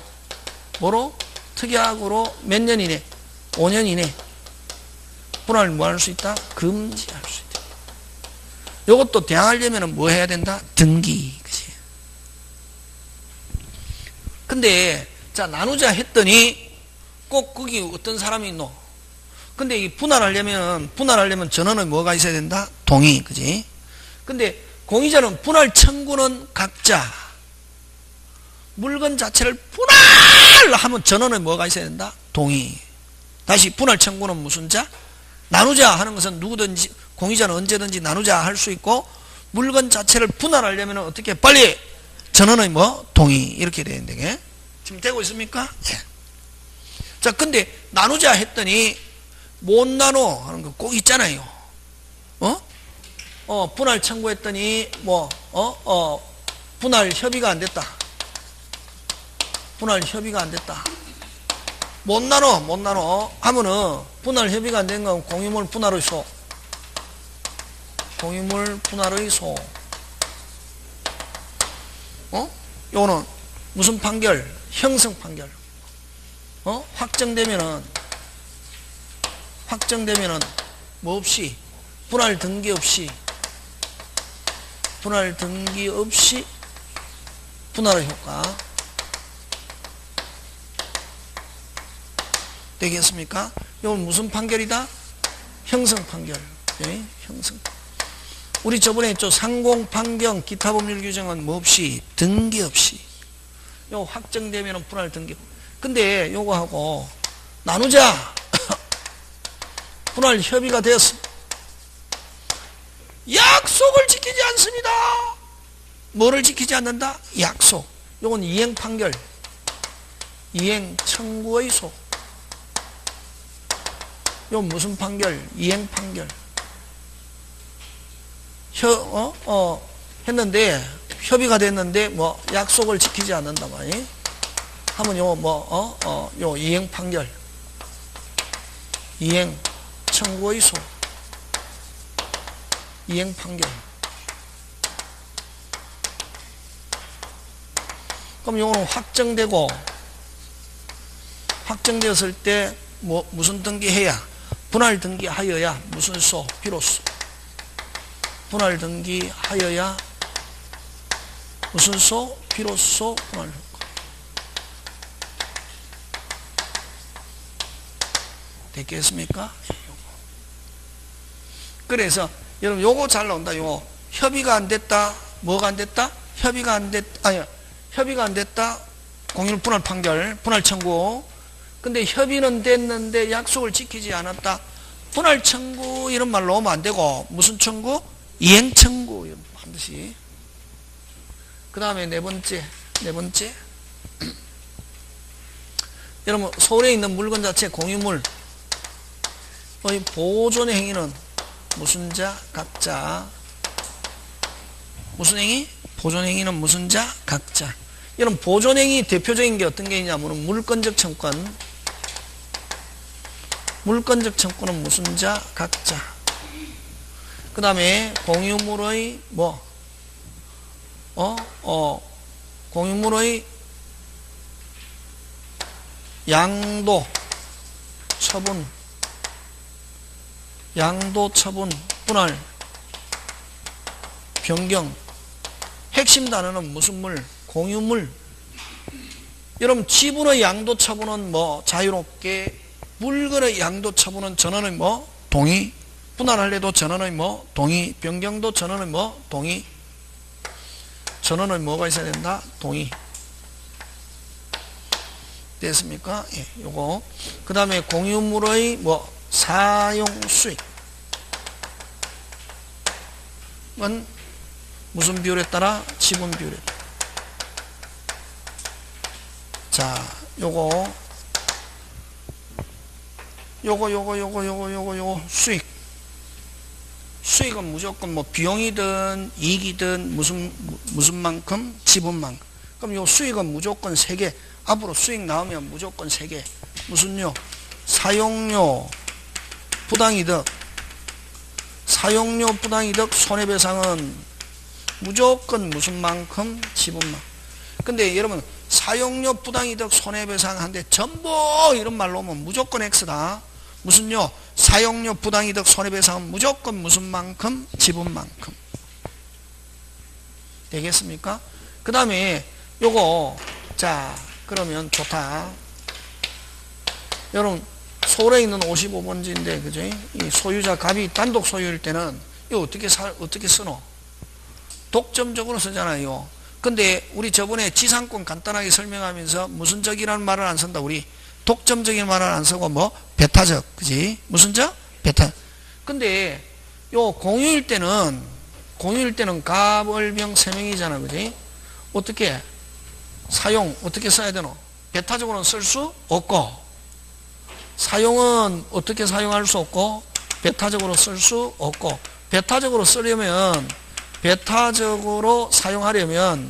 뭐로? 특약으로 몇 년 이내? 5년 이내 분할을 뭐 할 수 있다? 금지할 수 있다. 요것도 대항하려면 뭐 해야 된다? 등기. 그치? 근데 자 나누자 했더니 꼭 거기 어떤 사람이 있노? 근데 이 분할하려면 전원은 뭐가 있어야 된다? 동의. 그지? 근데 공유자는 분할 청구는 각자 물건 자체를 분할하면 전원은 뭐가 있어야 된다? 동의. 다시 분할 청구는 무슨 자? 나누자 하는 것은 누구든지 공유자는 언제든지 나누자 할 수 있고, 물건 자체를 분할하려면 어떻게 빨리 전원의 뭐 동의 이렇게 되는데 지금 되고 있습니까? 예. 자, 근데 나누자 했더니 못 나눠 하는 거 꼭 있잖아요. 분할 청구했더니 분할 협의가 안 됐다. 분할 협의가 안 됐다. 못 나눠 하면은 분할 협의가 안 된 건 공유물 분할의 소. 공유물 분할의 소. 요거는 무슨 판결? 형성 판결. 확정되면은 뭐 없이 분할 등기 없이 분할의 효과 되겠습니까? 이건 무슨 판결이다? 형성 판결. 네? 형성. 우리 저번에 저 상공 판경 기타 법률 규정은 뭐 없이 등기 없이 요 확정되면 분할 등기. 근데 요거하고 나누자 분할 협의가 되었어. 약속을 지키지 않습니다. 뭐를 지키지 않는다? 약속. 요건 이행 판결. 이행 청구의 소. 요 무슨 판결? 이행 판결. 했는데 협의가 됐는데 뭐 약속을 지키지 않는다 말이. 하면 요 이행 판결. 이행 청구의 소. 이행 판결. 그럼 요거는 확정되었을 때 무슨 등기해야? 분할 등기하여야 무슨 소? 비로소. 분할 등기하여야 무슨 소? 비로소 분할 효과. 됐겠습니까? 그래서 여러분 요거 잘 나온다. 요 협의가 안 됐다. 뭐가 안 됐다? 협의가 안 됐다. 공유물 분할 판결, 분할 청구. 근데 협의는 됐는데 약속을 지키지 않았다. 분할 청구 이런 말 넣으면 안 되고 무슨 청구? 이행 청구 반드시. 그 다음에 네 번째. 여러분 서울에 있는 물건 자체 공유물 보존의 행위는 무슨 자? 각자. 무슨 행위? 보존행위는 무슨 자? 각자. 여러분 보존행위 대표적인 게 어떤 게 있냐면 물권적 청구권. 물권적 청구권은 무슨 자? 각자. 그 다음에 공유물의 공유물의 양도 처분, 분할, 변경. 핵심 단어는 무슨 물? 공유물. 여러분 지분의 양도 처분은 자유롭게, 물건의 양도 처분은 전원의 동의. 분할할래도 전원의 동의. 변경도 전원의 동의. 전원의 뭐가 있어야 된다? 동의. 됐습니까? 예, 요거. 그 다음에 공유물의 사용 수익은 무슨 비율에 따라? 지분 비율에 따라. 자, 요거 수익은 무조건 뭐 비용이든 이익이든 무슨 만큼 지분만큼. 그럼 요 수익은 무조건 3개. 앞으로 수익 나오면 무조건 3개. 무슨요? 사용료, 부당이득. 사용료, 부당이득, 손해배상은 무조건 무슨 만큼 지분만큼. 근데 여러분 사용료, 부당이득, 손해배상 한데 전부 이런 말로 오면 무조건 X다. 무슨요? 사용료, 부당이득, 손해배상은 무조건 무슨 만큼? 지분만큼. 되겠습니까? 그 다음에 요거 자 그러면 좋다. 여러분 서울에 있는 55번지인데 그죠? 이 소유자 갑이 단독 소유일 때는 이거 어떻게 쓰노? 독점적으로 쓰잖아요. 근데 우리 저번에 지상권 간단하게 설명하면서 무슨 적이라는 말을 안 쓴다. 우리 독점적인 말을 안 쓰고 뭐 배타적, 그지? 무슨 적? 배타. 근데 요 공유일 때는 갑을병 3명이잖아, 그지? 어떻게 사용 어떻게 써야 되노? 배타적으로는 쓸 수 없고, 사용은 어떻게 사용할 수 없고, 배타적으로 쓸 수 없고, 배타적으로 사용하려면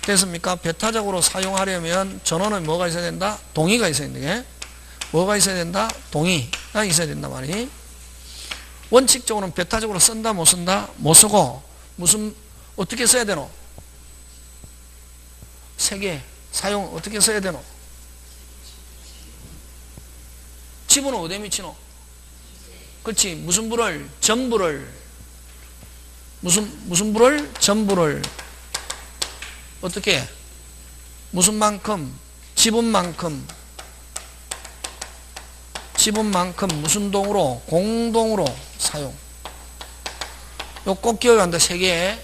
됐습니까? 배타적으로 사용하려면 전원은 뭐가 있어야 된다? 동의가 있어야 된다. 뭐가 있어야 된다? 동의가 있어야 된다 말이. 원칙적으로는 배타적으로 쓴다 못 쓴다? 못 쓰고 어떻게 써야 되노? 3개 사용 어떻게 써야 되노? 지분은 어디에 미치노? 그렇지. 무슨 부를? 전부를 무슨 부를? 전부를 어떻게? 무슨 만큼? 지분만큼 무슨 동으로? 공동으로 사용. 요 꼭 기억한다. 3개.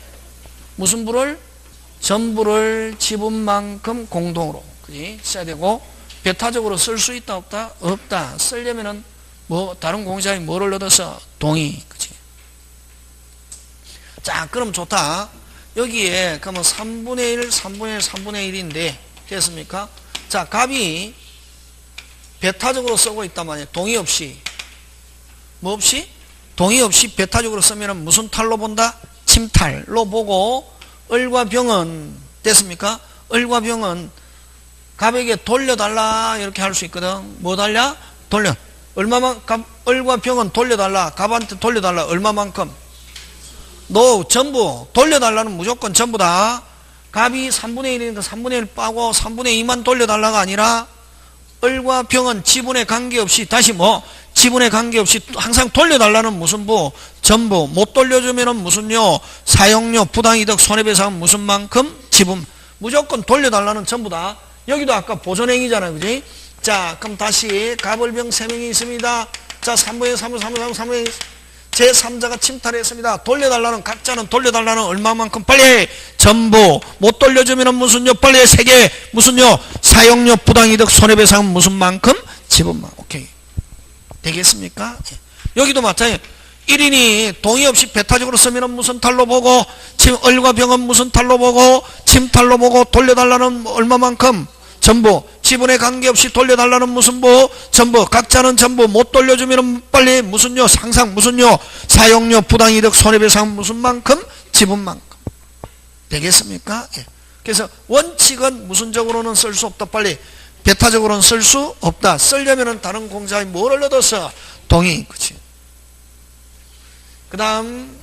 무슨 부를? 전부를 지분만큼 공동으로. 그지? 써야 되고, 배타적으로 쓸 수 있다 없다? 없다. 쓰려면은 뭐 다른 공자에 뭐를 얻어서? 동의. 그지? 자, 그럼 좋다. 여기에 그러면 3분의 1, 3분의 1, 3분의 1인데 됐습니까? 자, 갑이 배타적으로 쓰고 있단 말이에요. 동의 없이. 뭐 없이? 동의 없이 배타적으로 쓰면 무슨 탈로 본다? 침탈로 보고, 을과 병은 됐습니까? 을과 병은 갑에게 돌려달라 이렇게 할 수 있거든. 뭐 달라? 돌려. 을과 병은 돌려달라. 갑한테 돌려달라. 얼마만큼? 너 전부 돌려달라는 무조건 전부다. 갑이 3분의 1이니까 3분의 1 빠고 3분의 2만 돌려달라가 아니라 을과 병은 지분에 관계없이 다시 뭐 지분에 관계없이 항상 돌려달라는 무슨 부? 전부. 못 돌려주면은 무슨요? 사용료, 부당이득, 손해배상은 무슨 만큼? 지분. 무조건 돌려달라는 전부다. 여기도 아까 보존행위잖아, 그지? 자, 그럼 다시 갑을병 3명이 있습니다. 자, 3분의 3분의 제3자가 침탈했습니다. 돌려달라는, 각자는 돌려달라는 얼마만큼? 빨리 해. 전부. 못 돌려주면 무슨요? 빨리 해. 3개. 무슨요? 사용료, 부당이득, 손해배상은 무슨 만큼? 지분만. 오케이. 되겠습니까? 여기도 마찬가지예요. 1인이 동의 없이 배타적으로 쓰면 무슨 탈로 보고, 을과 병은 무슨 탈로 보고, 침탈로 보고, 돌려달라는 얼마만큼? 전부. 지분에 관계없이 돌려달라는 무슨 부? 전부. 각자는 전부. 못 돌려주면 빨리 무슨요? 상상 무슨요? 사용료, 부당이득, 손해배상 무슨 만큼? 지분만큼. 되겠습니까? 예. 그래서 원칙은 무슨적으로는 쓸 수 없다. 빨리. 배타적으로는 쓸 수 없다. 쓰려면은 다른 공자에 뭐를 얻어서? 동의. 그치. 그 다음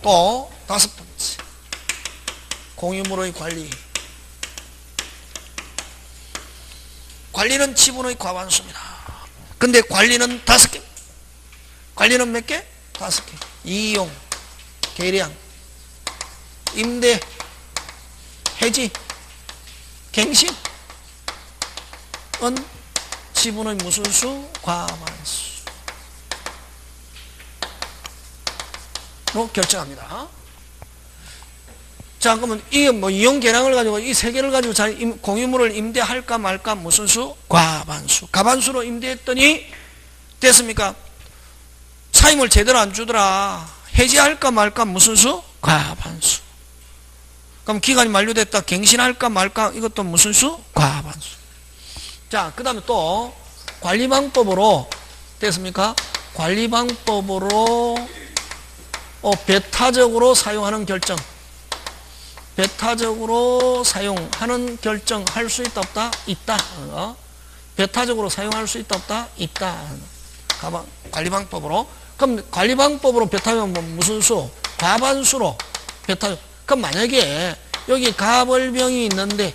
또 5번째. 공유물의 관리. 관리는 지분의 과반수입니다. 근데 관리는 5개. 관리는 몇 개? 5개. 이용, 계량, 임대, 해지, 갱신, 은 지분의 무슨 수? 과반수. 로 결정합니다. 자, 그러면 이게 뭐 이용 계량을 가지고 이 3개를 가지고 공유물을 임대할까 말까 무슨 수? 과반수. 과반수로 임대했더니 됐습니까? 차임을 제대로 안 주더라. 해지할까 말까 무슨 수? 과반수. 그럼 기간이 만료됐다. 갱신할까 말까? 이것도 무슨 수? 과반수. 자, 그 다음에 또 관리방법으로 됐습니까? 관리방법으로 배타적으로 사용하는 결정. 배타적으로 사용하는 결정 할 수 있다 없다? 있다. 배타적으로 사용할 수 있다 없다? 있다. 관리방법으로. 그럼 관리방법으로 배타면 무슨 수? 과반수로 배타적. 그럼 만약에 여기 가벌병이 있는데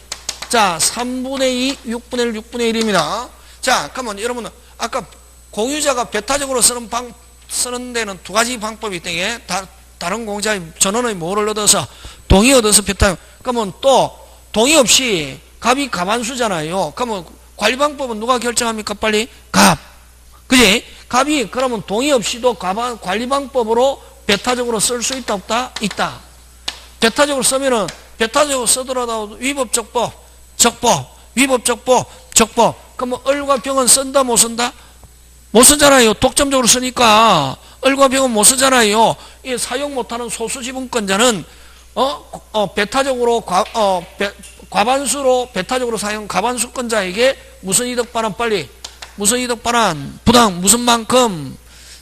자 3분의 2, 6분의 1, 6분의 1입니다. 자 그러면 여러분 아까 공유자가 배타적으로 쓰는 데는 두 가지 방법이 있대게. 다른 공유자의 전원의 뭐를 얻어서 동의 얻어서 배타. 그러면 또 동의 없이 값이 과반수잖아요. 그러면 관리방법은 누가 결정합니까? 빨리 값. 그지? 값이 그러면 동의 없이도 관리방법으로 배타적으로 쓸 수 있다 없다? 있다. 배타적으로 쓰면은 배타적으로 쓰더라도 위법적법, 적법, 위법적법, 적법. 그러면 을과 병은 쓴다 못 쓴다? 못 쓰잖아요. 독점적으로 쓰니까 을과 병은 못 쓰잖아요. 이 사용 못하는 소수지분권자는 배타적으로 과반수로 배타적으로 사용 과반수권자에게 무슨 이득 반환 빨리 무슨 이득 반환 부당 무슨 만큼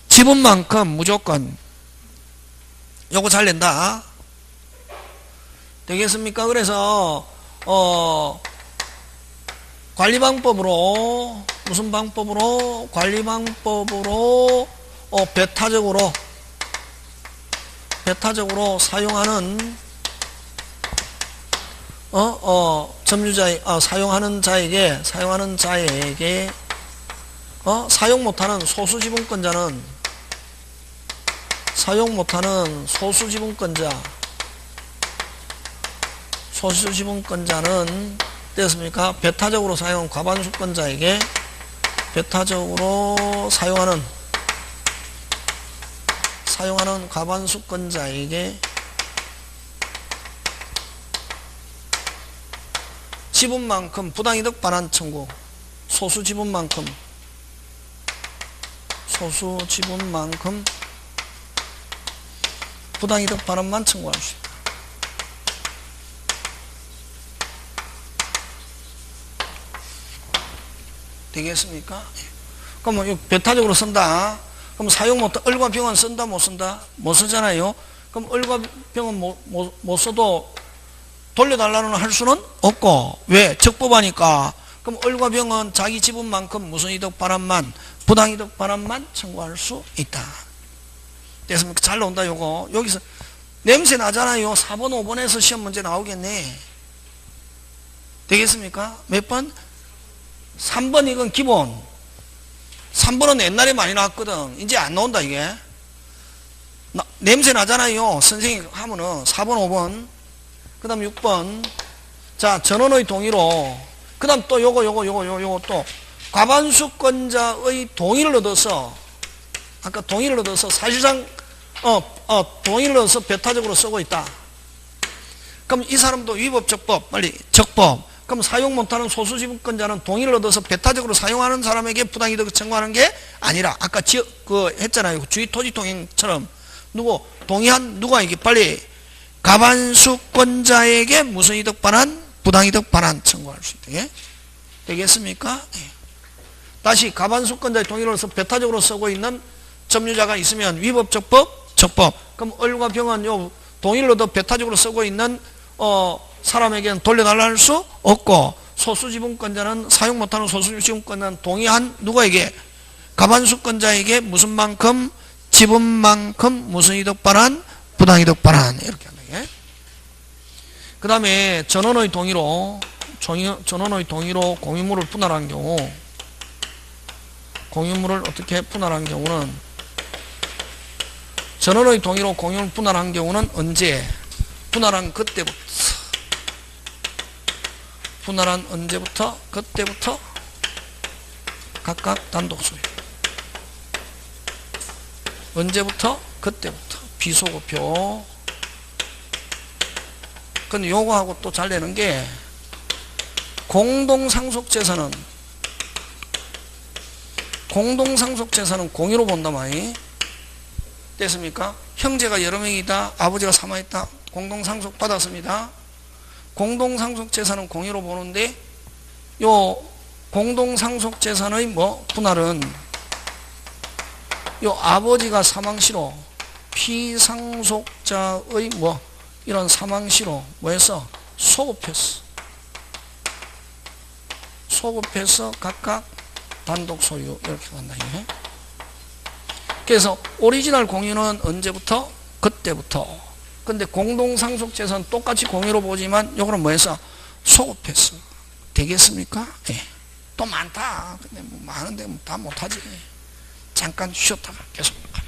지분만큼 무조건 요거 잘 낸다. 되겠습니까? 그래서 관리방법으로 무슨 방법으로 배타적으로 사용하는 점유자의 사용하는 자에게 사용 못하는 소수지분권자는 됐습니까? 배타적으로 사용 과반수권자에게 배타적으로 사용하는 과반수권자에게 지분만큼 부당이득 반환 청구. 소수지분만큼 부당이득 반환만 청구할 수 있다. 되겠습니까? 그럼 배타적으로 쓴다. 그럼 사용 못한 을과 병은 쓴다 못 쓴다? 못 쓰잖아요. 그럼 을과 병은 못 써도 돌려달라는 할 수는 없고. 왜? 적법하니까. 그럼 을과 병은 자기 지분만큼 무슨 이득 반환만 부당이득 반환만 청구할 수 있다. 됐습니까? 잘 나온다 요거. 여기서 냄새 나잖아요. 4번 5번에서 시험 문제 나오겠네. 되겠습니까? 몇 번? 3번 이건 기본. 3번은 옛날에 많이 나왔거든. 이제 안 나온다 이게. 냄새 나잖아요. 선생님이 하면은 4번 5번 그 다음 6번 자 전원의 동의로 그 다음 또 요거 또 과반수권자의 동의를 얻어서 아까 동의를 얻어서 사실상 동의를 얻어서 배타적으로 쓰고 있다. 그럼 이 사람도 위법적법 빨리 적법. 그럼 사용 못하는 소수지분권자는 동의를 얻어서 배타적으로 사용하는 사람에게 부당이득을 청구하는 게 아니라 아까 했잖아요. 주의토지통행처럼 누가 이게 빨리 과반수권자에게 무슨 이득 반환? 부당이득 반환 청구할 수 있다. 예? 되겠습니까? 예. 다시 과반수권자의 동의를 얻어서 배타적으로 쓰고 있는 점유자가 있으면 위법적법, 적법. 그럼 을과 병은 요 동의를 얻어 배타적으로 쓰고 있는 사람에게는 돌려달라 할 수 없고 소수지분권자는 사용 못하는 소수지분권자는 동의한 누구에게? 과반수권자에게 무슨 만큼? 지분만큼 무슨 이득 반환? 부당이득 반환. 이렇게 한다. 그 다음에 전원의 동의로 공유물을 분할한 경우 공유물을 어떻게 분할한 경우는 전원의 동의로 공유물을 분할한 경우는 언제? 분할한 언제부터? 그때부터 각각 단독 소유. 언제부터? 그때부터. 비소급표. 근데 요거하고 또 잘 되는 게 공동상속재산은 공유로 본다 많이. 됐습니까? 형제가 여러 명이다. 아버지가 사망했다. 공동상속 받았습니다. 공동상속재산은 공유로 보는데 요 공동상속재산의 뭐 분할은 요 아버지가 사망시로 피상속자의 뭐 이런 사망시로 뭐해서 소급해서 각각 단독 소유 이렇게 간다. 이게. 그래서 오리지널 공유는 언제부터? 그때부터. 근데 공동상속재산 똑같이 공유로 보지만 요거는 뭐해서 소급해서 되겠습니까? 예. 또 많다. 근데 뭐 많은데 다 못하지. 잠깐 쉬었다가 계속 합니다.